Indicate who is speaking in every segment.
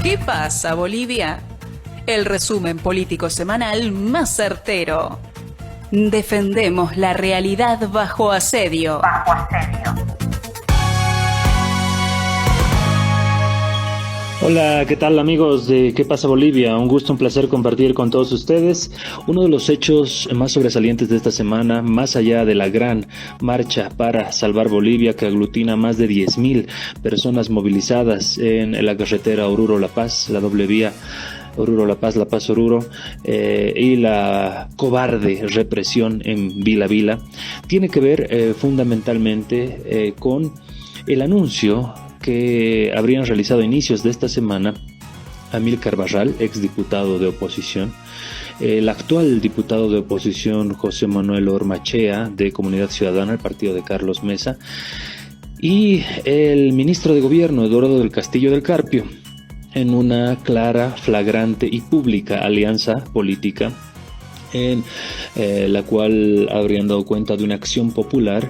Speaker 1: ¿Qué pasa, Bolivia? El resumen político semanal más certero. Defendemos la realidad bajo asedio.
Speaker 2: Hola, ¿qué tal amigos de ¿Qué pasa Bolivia? Un gusto, un placer compartir con todos ustedes uno de los hechos más sobresalientes de esta semana, más allá de la gran marcha para salvar Bolivia que aglutina más de 10.000 personas movilizadas en la carretera Oruro-La Paz, la doble vía Oruro-La Paz, Oruro, y la cobarde represión en Vila, tiene que ver fundamentalmente con el anuncio que habrían realizado a inicios de esta semana Amílcar Barral, exdiputado de oposición, el actual diputado de oposición José Manuel Ormachea de Comunidad Ciudadana, el partido de Carlos Mesa, y el ministro de Gobierno Eduardo del Castillo del Carpio, en una clara, flagrante y pública alianza política en la cual habrían dado cuenta de una acción popular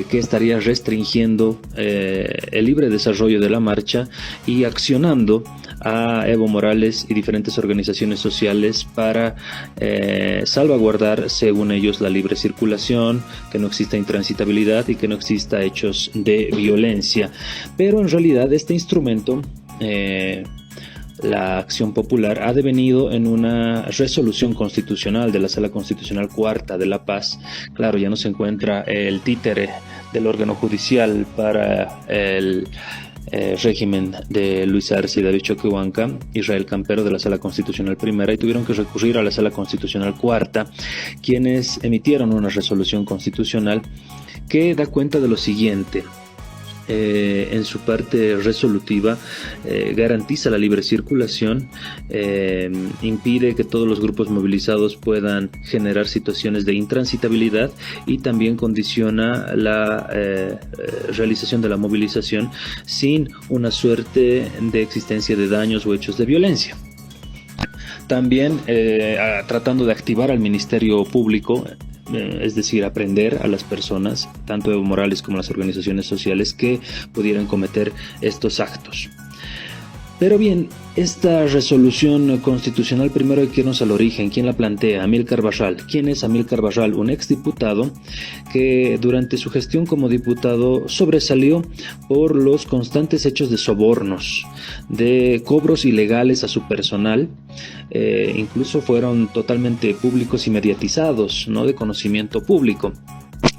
Speaker 2: que estaría restringiendo el libre desarrollo de la marcha y accionando a Evo Morales y diferentes organizaciones sociales para salvaguardar, según ellos, la libre circulación, que no exista intransitabilidad y que no exista hechos de violencia. Pero en realidad este instrumento, la acción popular, ha devenido en una resolución constitucional de la Sala Constitucional Cuarta de La Paz. Claro, ya no se encuentra el títere del órgano judicial para el régimen de Luis Arce y David Choquehuanca, Israel Campero de la Sala Constitucional Primera, y tuvieron que recurrir a la Sala Constitucional Cuarta, quienes emitieron una resolución constitucional que da cuenta de lo siguiente. En su parte resolutiva garantiza la libre circulación, impide que todos los grupos movilizados puedan generar situaciones de intransitabilidad y también condiciona la realización de la movilización sin una suerte de existencia de daños o hechos de violencia. También tratando de activar al Ministerio Público, es decir, aprender a las personas, tanto Evo Morales como las organizaciones sociales, que pudieran cometer estos actos. Pero bien, esta resolución constitucional, primero hay que irnos al origen. ¿Quién la plantea? Amílcar Barral. ¿Quién es Amílcar Barral? Un exdiputado que durante su gestión como diputado sobresalió por los constantes hechos de sobornos, de cobros ilegales a su personal, incluso fueron totalmente públicos y mediatizados, no de conocimiento público,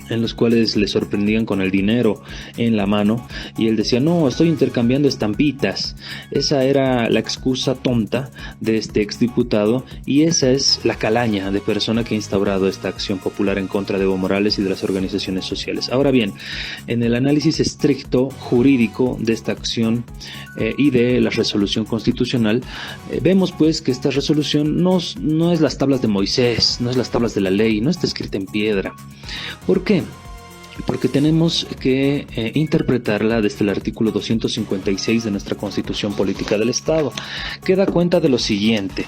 Speaker 2: en los cuales le sorprendían con el dinero en la mano y él decía: no, estoy intercambiando estampitas. Esa era la excusa tonta de este exdiputado y esa es la calaña de persona que ha instaurado esta acción popular en contra de Evo Morales y de las organizaciones sociales. Ahora bien, en el análisis estricto jurídico de esta acción y de la resolución constitucional, vemos pues que esta resolución no es las tablas de Moisés, no es las tablas de la ley, no está escrita en piedra. ¿Por qué? Porque tenemos que interpretarla desde el artículo 256 de nuestra Constitución Política del Estado, que da cuenta de lo siguiente.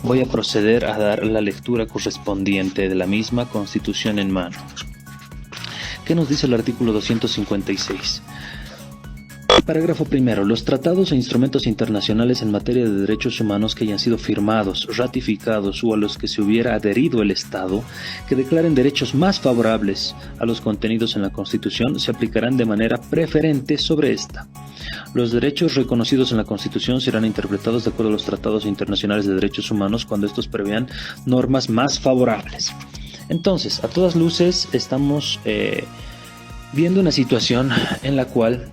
Speaker 2: Voy a proceder a dar la lectura correspondiente de la misma Constitución en mano. ¿Qué nos dice el artículo 256? Parágrafo primero. Los tratados e instrumentos internacionales en materia de derechos humanos que hayan sido firmados, ratificados o a los que se hubiera adherido el Estado, que declaren derechos más favorables a los contenidos en la Constitución, se aplicarán de manera preferente sobre esta. Los derechos reconocidos en la Constitución serán interpretados de acuerdo a los tratados internacionales de derechos humanos cuando estos prevean normas más favorables. Entonces, a todas luces estamos viendo una situación en la cual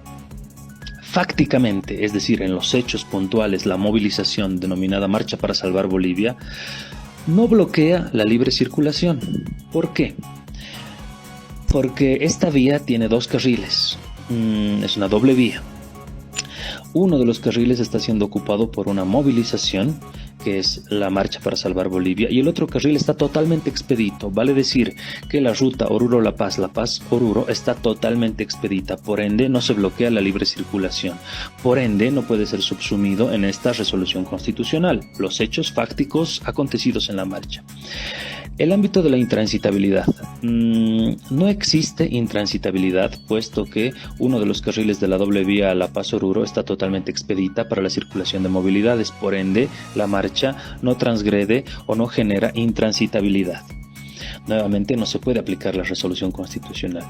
Speaker 2: fácticamente, es decir, en los hechos puntuales, la movilización denominada Marcha para Salvar Bolivia no bloquea la libre circulación. ¿Por qué? Porque esta vía tiene dos carriles, es una doble vía. Uno de los carriles está siendo ocupado por una movilización, que es la Marcha para Salvar Bolivia, y el otro carril está totalmente expedito. Vale decir que la ruta Oruro-La Paz-Oruro está totalmente expedita, por ende no se bloquea la libre circulación, por ende no puede ser subsumido en esta resolución constitucional los hechos fácticos acontecidos en la marcha. El ámbito de la intransitabilidad. No existe intransitabilidad, puesto que uno de los carriles de la doble vía La Paz-Oruro está totalmente expedita para la circulación de movilidades. Por ende, la marcha no transgrede o no genera intransitabilidad. Nuevamente, no se puede aplicar la resolución constitucional.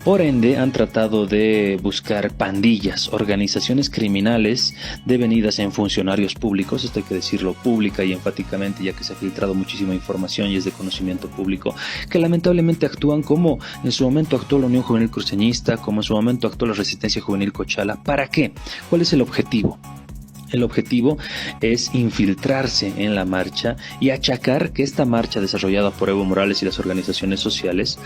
Speaker 2: Por ende, han tratado de buscar pandillas, organizaciones criminales devenidas en funcionarios públicos, esto hay que decirlo pública y enfáticamente, ya que se ha filtrado muchísima información y es de conocimiento público, que lamentablemente actúan como en su momento actuó la Unión Juvenil Cruceñista, como en su momento actuó la Resistencia Juvenil Cochala. ¿Para qué? ¿Cuál es el objetivo? El objetivo es infiltrarse en la marcha y achacar que esta marcha desarrollada por Evo Morales y las organizaciones sociales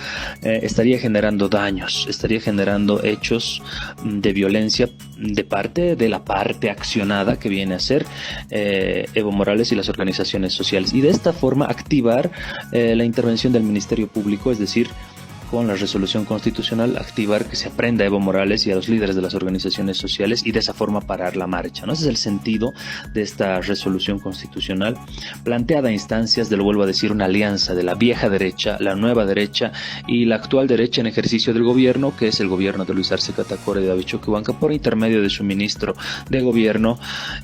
Speaker 2: estaría generando daños, estaría generando hechos de violencia de la parte accionada que viene a ser Evo Morales y las organizaciones sociales. Y de esta forma activar la intervención del Ministerio Público, es decir, con la resolución constitucional, activar que se aprenda a Evo Morales y a los líderes de las organizaciones sociales y de esa forma parar la marcha, ¿no? Ese es el sentido de esta resolución constitucional, planteada a instancias de, lo vuelvo a decir, una alianza de la vieja derecha, la nueva derecha y la actual derecha en ejercicio del gobierno, que es el gobierno de Luis Arce Catacora y de David Choquehuanca, por intermedio de su ministro de gobierno,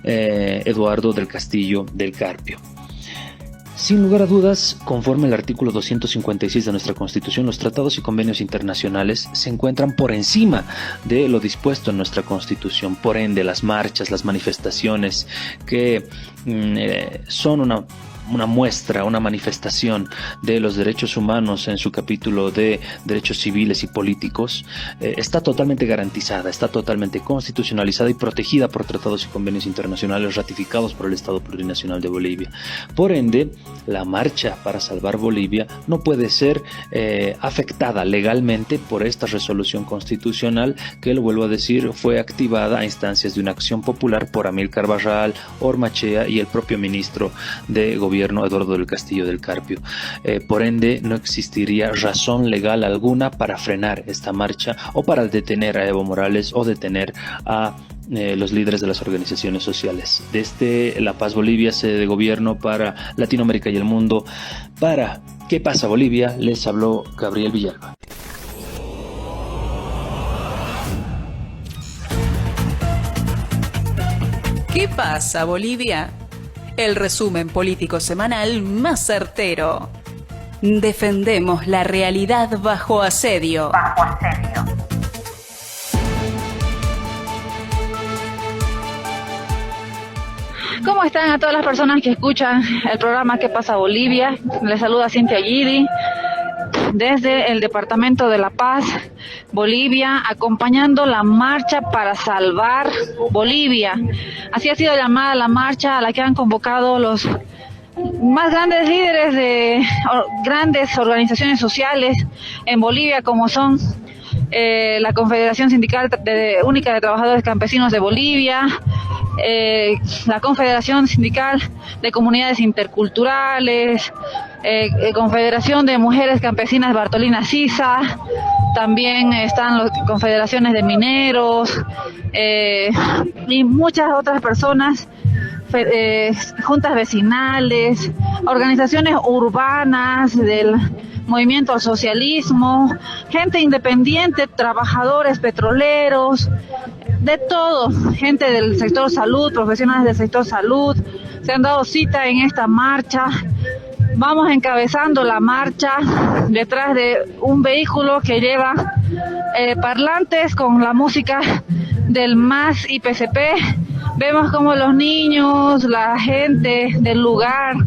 Speaker 2: Eduardo del Castillo del Carpio. Sin lugar a dudas, conforme al artículo 256 de nuestra Constitución, los tratados y convenios internacionales se encuentran por encima de lo dispuesto en nuestra Constitución. Por ende, las marchas, las manifestaciones que son una muestra, una manifestación de los derechos humanos en su capítulo de derechos civiles y políticos, está totalmente garantizada, está totalmente constitucionalizada y protegida por tratados y convenios internacionales ratificados por el Estado Plurinacional de Bolivia. Por ende, la marcha para salvar Bolivia no puede ser afectada legalmente por esta resolución constitucional que, lo vuelvo a decir, fue activada a instancias de una acción popular por Amílcar Barral, Ormachea y el propio ministro de Gobierno, Eduardo del Castillo del Carpio. Por ende, no existiría razón legal alguna para frenar esta marcha o para detener a Evo Morales o detener a los líderes de las organizaciones sociales. Desde La Paz, Bolivia, sede de gobierno para Latinoamérica y el mundo, para ¿Qué pasa, Bolivia?, les habló Gabriel Villalba.
Speaker 1: ¿Qué pasa, Bolivia? El resumen político semanal más certero. Defendemos la realidad bajo asedio.
Speaker 3: ¿Cómo están a todas las personas que escuchan el programa ¿Qué pasa, Bolivia? Les saluda Cintia Guidi desde el departamento de La Paz, Bolivia, acompañando la marcha para salvar Bolivia. Así ha sido llamada la marcha a la que han convocado los más grandes líderes de grandes organizaciones sociales en Bolivia, como son la Confederación Sindical Única de Trabajadores Campesinos de Bolivia, la Confederación Sindical de Comunidades Interculturales, Confederación de Mujeres Campesinas Bartolina Sisa, también están las confederaciones de mineros y muchas otras personas, juntas vecinales, organizaciones urbanas del movimiento al socialismo, gente independiente, trabajadores petroleros, de todo, gente del sector salud, profesionales del sector salud, se han dado cita en esta marcha. Vamos encabezando la marcha detrás de un vehículo que lleva parlantes con la música del MAS y PCP. Vemos como los niños, la gente del lugar,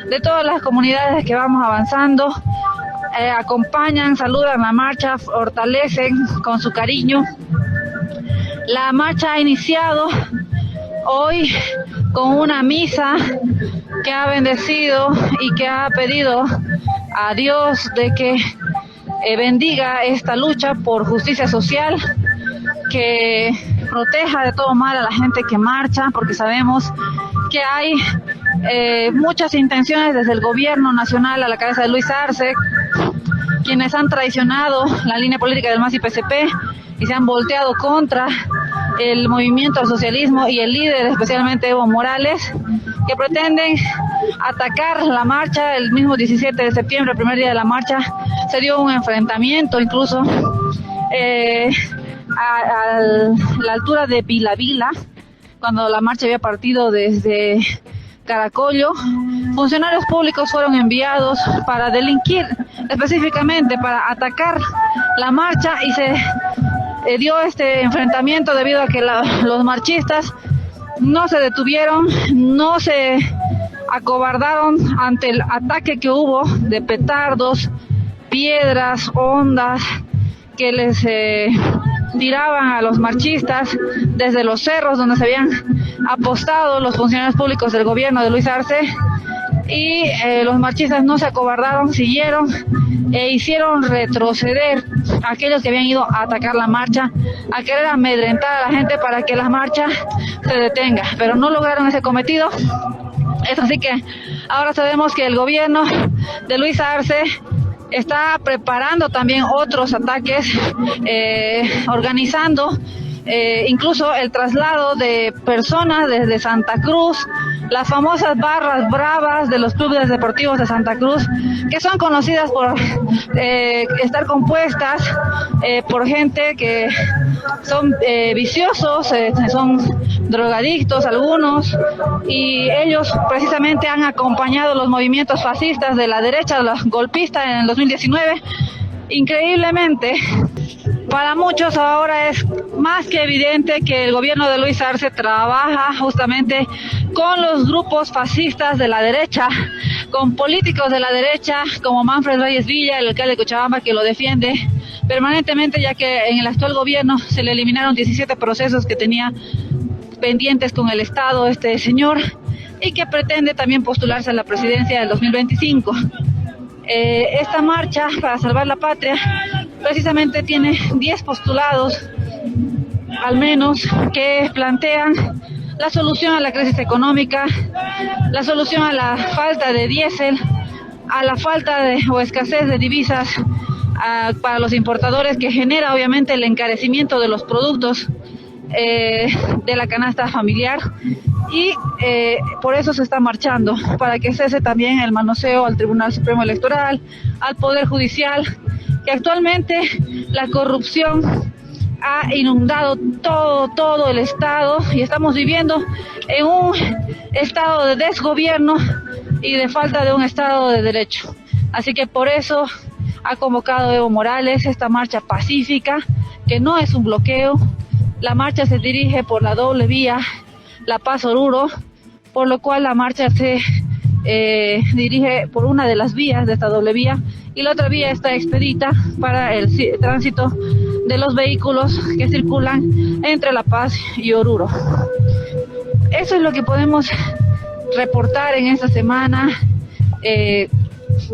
Speaker 3: de todas las comunidades que vamos avanzando, acompañan, saludan la marcha, fortalecen con su cariño. La marcha ha iniciado hoy con una misa que ha bendecido y que ha pedido a Dios de que bendiga esta lucha por justicia social, que proteja de todo mal a la gente que marcha, porque sabemos que hay muchas intenciones desde el gobierno nacional a la cabeza de Luis Arce, quienes han traicionado la línea política del MAS y PCP y se han volteado contra el movimiento al socialismo y el líder, especialmente Evo Morales, que pretenden atacar la marcha. El mismo 17 de septiembre, el primer día de la marcha, se dio un enfrentamiento incluso a la altura de Vila Vila, cuando la marcha había partido desde Caracollo. Funcionarios públicos fueron enviados para delinquir, específicamente para atacar la marcha, y se dio este enfrentamiento debido a que los marchistas no se detuvieron, no se acobardaron ante el ataque que hubo de petardos, piedras, ondas que les tiraban a los marchistas desde los cerros donde se habían apostado los funcionarios públicos del gobierno de Luis Arce. Y los marchistas no se acobardaron, siguieron e hicieron retroceder a aquellos que habían ido a atacar la marcha, a querer amedrentar a la gente para que la marcha se detenga, pero no lograron ese cometido. Es así que ahora sabemos que el gobierno de Luis Arce está preparando también otros ataques, organizando incluso el traslado de personas desde Santa Cruz, las famosas barras bravas de los clubes deportivos de Santa Cruz, que son conocidas por estar compuestas por gente que son viciosos, son drogadictos algunos, y ellos precisamente han acompañado los movimientos fascistas de la derecha, los golpistas en el 2019. Increíblemente, para muchos ahora es más que evidente que el gobierno de Luis Arce trabaja justamente con los grupos fascistas de la derecha, con políticos de la derecha como Manfred Reyes Villa, el alcalde de Cochabamba, que lo defiende permanentemente, ya que en el actual gobierno se le eliminaron 17 procesos que tenía pendientes con el Estado este señor, y que pretende también postularse a la presidencia del 2025. Esta marcha para salvar la patria precisamente tiene 10 postulados al menos, que plantean la solución a la crisis económica, la solución a la falta de diésel, a la falta de o escasez de divisas para los importadores, que genera obviamente el encarecimiento de los productos de la canasta familiar, y por eso se está marchando, para que cese también el manoseo al Tribunal Supremo Electoral, al Poder Judicial, que actualmente la corrupción ha inundado todo el Estado, y estamos viviendo en un estado de desgobierno y de falta de un Estado de Derecho. Así que por eso ha convocado Evo Morales esta marcha pacífica, que no es un bloqueo. La marcha se dirige por la doble vía La Paz-Oruro, por lo cual la marcha se dirige por una de las vías de esta doble vía, y la otra vía está expedita para el tránsito de los vehículos que circulan entre La Paz y Oruro. Eso es lo que podemos reportar en esta semana.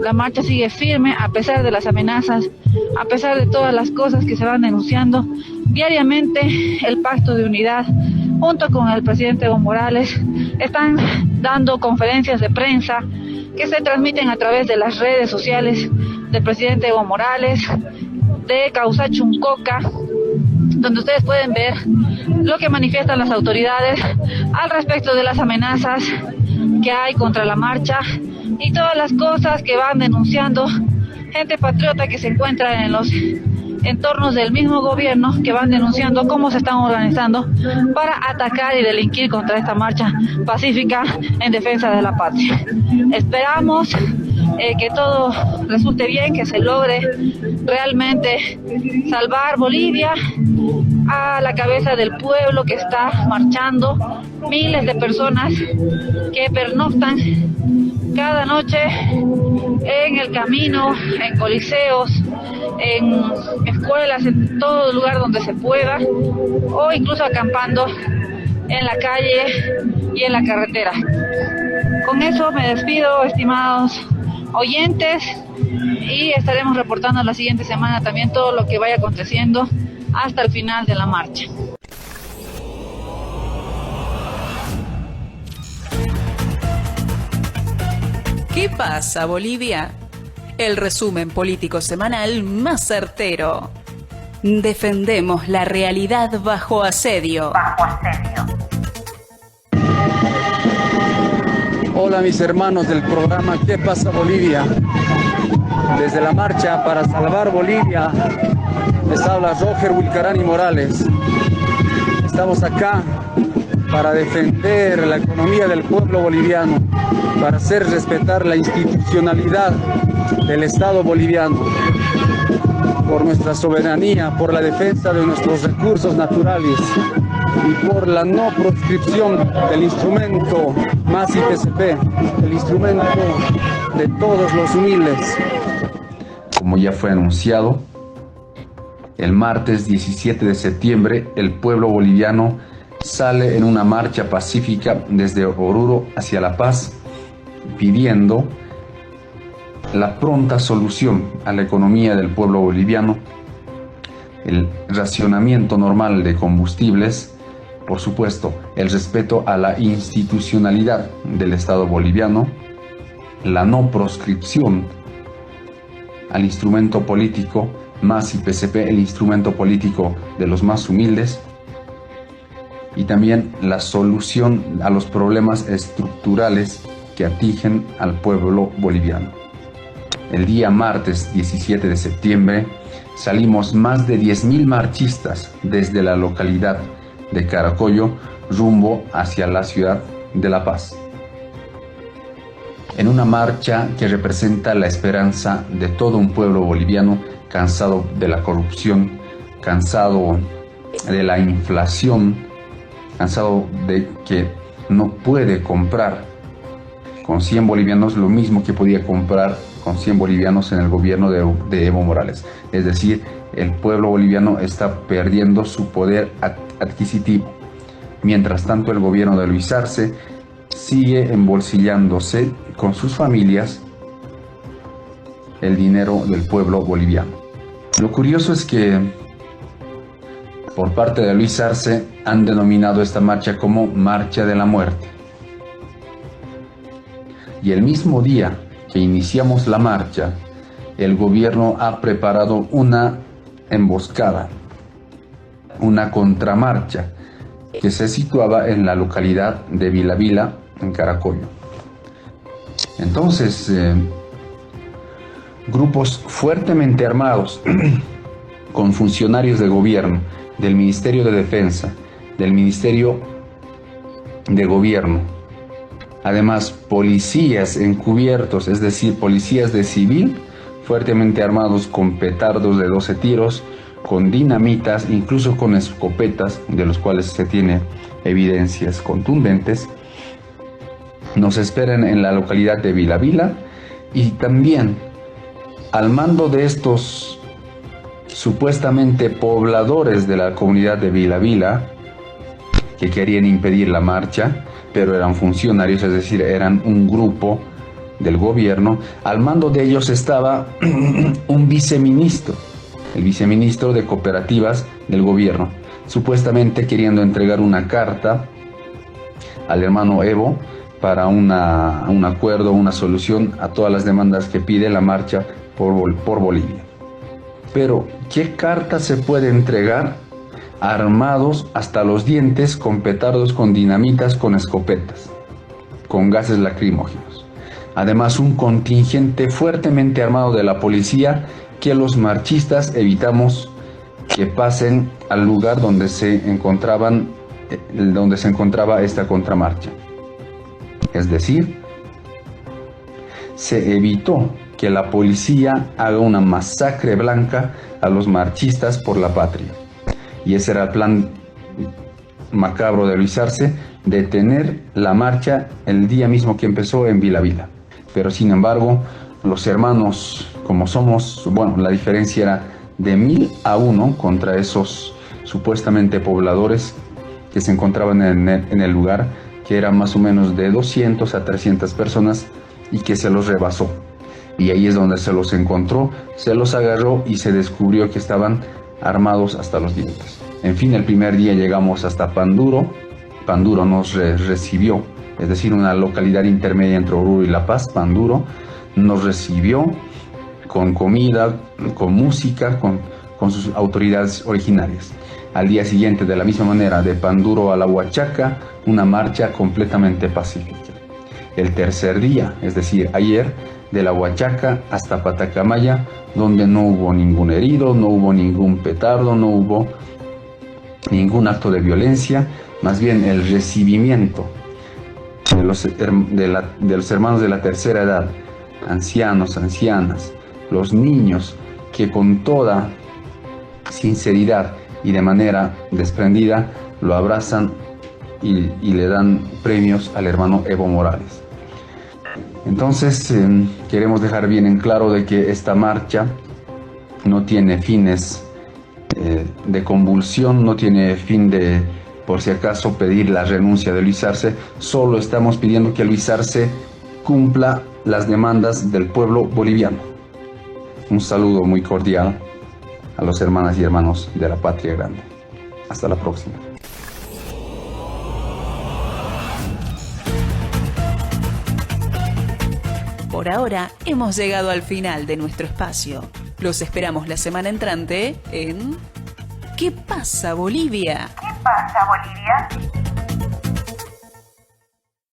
Speaker 3: La marcha sigue firme a pesar de las amenazas, a pesar de todas las cosas que se van denunciando. Diariamente el Pacto de Unidad, junto con el presidente Evo Morales, están dando conferencias de prensa que se transmiten a través de las redes sociales del presidente Evo Morales, de Causa Chuncoca, donde ustedes pueden ver lo que manifiestan las autoridades al respecto de las amenazas que hay contra la marcha y todas las cosas que van denunciando gente patriota que se encuentra en los entornos del mismo gobierno, que van denunciando cómo se están organizando para atacar y delinquir contra esta marcha pacífica en defensa de la patria. Esperamos que todo resulte bien, que se logre realmente salvar Bolivia a la cabeza del pueblo que está marchando, miles de personas que pernoctan cada noche en el camino, en coliseos, en escuelas, en todo lugar donde se pueda, o incluso acampando en la calle y en la carretera. Con eso me despido, estimados oyentes, y estaremos reportando la siguiente semana también todo lo que vaya aconteciendo hasta el final de la marcha.
Speaker 1: ¿Qué pasa, Bolivia? El resumen político semanal más certero. Defendemos la realidad bajo asedio.
Speaker 4: Hola mis hermanos del programa ¿Qué pasa Bolivia? Desde la marcha para salvar Bolivia les habla Roger Wilcarani Morales. Estamos acá para defender la economía del pueblo boliviano, para hacer respetar la institucionalidad del Estado boliviano, por nuestra soberanía, por la defensa de nuestros recursos naturales y por la no proscripción del instrumento MAS y PCP, el instrumento de todos los humildes.
Speaker 5: Como ya fue anunciado, el martes 17 de septiembre el pueblo boliviano sale en una marcha pacífica desde Oruro hacia La Paz, pidiendo la pronta solución a la economía del pueblo boliviano, el racionamiento normal de combustibles, por supuesto, el respeto a la institucionalidad del Estado boliviano, la no proscripción al instrumento político MAS y PCP, el instrumento político de los más humildes, y también la solución a los problemas estructurales que atigen al pueblo boliviano. El día martes 17 de septiembre salimos más de 10.000 marchistas desde la localidad de Caracollo rumbo hacia la ciudad de La Paz, en una marcha que representa la esperanza de todo un pueblo boliviano cansado de la corrupción, cansado de la inflación, cansado de que no puede comprar con 100 bolivianos lo mismo que podía comprar con 100 bolivianos en el gobierno de Evo Morales. Es decir, el pueblo boliviano está perdiendo su poder adquisitivo. Mientras tanto, el gobierno de Luis Arce sigue embolsillándose con sus familias el dinero del pueblo boliviano. Lo curioso es que por parte de Luis Arce han denominado esta marcha como Marcha de la Muerte. Y el mismo día que iniciamos la marcha, el gobierno ha preparado una emboscada, una contramarcha que se situaba en la localidad de Vila Vila, en Caracollo. Entonces, grupos fuertemente armados con funcionarios de gobierno, del Ministerio de Defensa, del Ministerio de Gobierno, además policías encubiertos, es decir, policías de civil, fuertemente armados con petardos de 12 tiros, con dinamitas, incluso con escopetas, de los cuales se tiene evidencias contundentes, nos esperan en la localidad de Vila Vila, y también al mando de estos supuestamente pobladores de la comunidad de Vila Vila, que querían impedir la marcha, pero eran funcionarios, es decir, eran un grupo del gobierno. Al mando de ellos estaba un viceministro, el viceministro de Cooperativas del gobierno, supuestamente queriendo entregar una carta al hermano Evo para un acuerdo, una solución a todas las demandas que pide la marcha por Bolivia. Pero, ¿qué carta se puede entregar armados hasta los dientes, con petardos, con dinamitas, con escopetas, con gases lacrimógenos? Además, un contingente fuertemente armado de la policía que los marchistas evitamos que pasen al lugar donde se encontraba esta contramarcha. Es decir, se evitó que la policía haga una masacre blanca a los marchistas por la patria. Y ese era el plan macabro de Luis Arce, detener la marcha el día mismo que empezó en Vila Vila. Pero sin embargo, los hermanos, como somos, bueno, la diferencia era de 1000 a 1 contra esos supuestamente pobladores que se encontraban en el lugar, que eran más o menos de 200 a 300 personas, y que se los rebasó. Y ahí es donde se los encontró, se los agarró y se descubrió que estaban armados hasta los dientes. En fin, el primer día llegamos hasta Panduro. Panduro nos recibió, es decir, una localidad intermedia entre Oruro y La Paz. Panduro nos recibió con comida, con música, con sus autoridades originarias. Al día siguiente, de la misma manera, de Panduro a La Huachaca, una marcha completamente pacífica. el tercer día, es decir, ayer, de la Huachaca hasta Patacamaya, donde no hubo ningún herido, no hubo ningún petardo, no hubo ningún acto de violencia, más bien el recibimiento de los hermanos de la tercera edad, ancianos, ancianas, los niños, que con toda sinceridad y de manera desprendida lo abrazan y le dan premios al hermano Evo Morales. Entonces queremos dejar bien en claro de que esta marcha no tiene fines de convulsión, no tiene fin de, por si acaso, pedir la renuncia de Luis Arce. Solo estamos pidiendo que Luis Arce cumpla las demandas del pueblo boliviano. Un saludo muy cordial a los hermanas y hermanos de la Patria Grande. Hasta la próxima.
Speaker 1: Por ahora hemos llegado al final de nuestro espacio. Los esperamos la semana entrante en ¿Qué pasa, Bolivia?
Speaker 6: ¿Qué pasa, Bolivia?